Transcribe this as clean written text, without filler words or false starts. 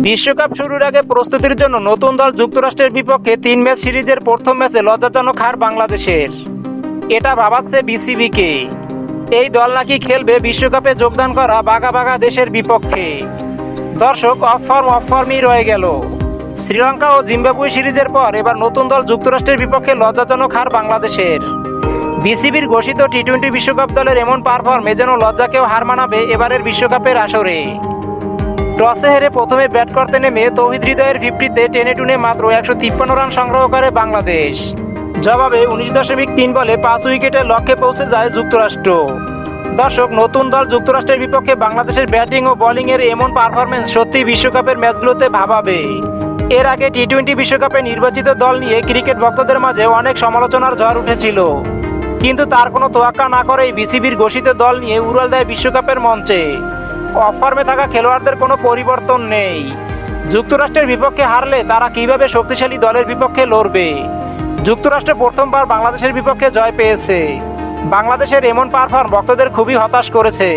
বিশ্বকাপ শুরুর আগে প্রস্তুতির জন্য নতুন দল যুক্তরাষ্ট্রের বিপক্ষে 3 ম্যাচ সিরিজের প্রথম ম্যাচে লজ্জাজনক হার বাংলাদেশের। এটা ভাবাচ্ছে বিসিবিকে। এই দল নাকি খেলবে বিশ্বকাপে যোগদান করা বাঘা বাঘা দেশের বিপক্ষে। দর্শক, অফ ফর্মই রয়ে গেল। শ্রীলঙ্কা ও জিম্বাবুয়ে সিরিজের পর এবার নতুন দল যুক্তরাষ্ট্রের বিপক্ষে লজ্জাজনক হার বাংলাদেশের। বিসিবির ঘোষিত টি-20 বিশ্বকাপ দলের এমন পারফর্মে যেন লজ্জাকেও হার মানাবে এবারের বিশ্বকাপের আসরে। টসে হেরে প্রথমে ব্যাট করতে নেমে তৌহিদ হৃদয়ের 50-তে টেনে টুনে মাত্র 153 রান সংগ্রহ করে বাংলাদেশ। জবাবে 19.3 বলে 5 উইকেটে লক্ষ্যে পৌঁছে যায় যুক্তরাষ্ট্র। দর্শক, নতুন দল যুক্তরাষ্ট্রের বিপক্ষে বাংলাদেশের ব্যাটিং ও বোলিংয়ের এমন পারফরমেন্স সত্যিই বিশ্বকাপের ম্যাচগুলোতে ভাবাবে। এর আগে টি-20 বিশ্বকাপে নির্বাচিত দল নিয়ে ক্রিকেট ভক্তদের মাঝে অনেক সমালোচনার ঝড় উঠেছিল, কিন্তু তার কোনো তোয়াক্কা না করেই বিসিবির ঘোষিত দল নিয়ে উড়াল দেয় বিশ্বকাপের মঞ্চে। অফ ফর্মে থাকা খেলোয়াড়দের কোনো পরিবর্তন নেই। যুক্তরাষ্ট্রের বিপক্ষে হারলে তারা কিভাবে শক্তিশালী দলের বিপক্ষে লড়বে? যুক্তরাষ্ট্র প্রথমবার বাংলাদেশের বিপক্ষে জয় পেয়েছে। বাংলাদেশের এমন পারফর্ম ভক্তদের খুবই হতাশ করেছে।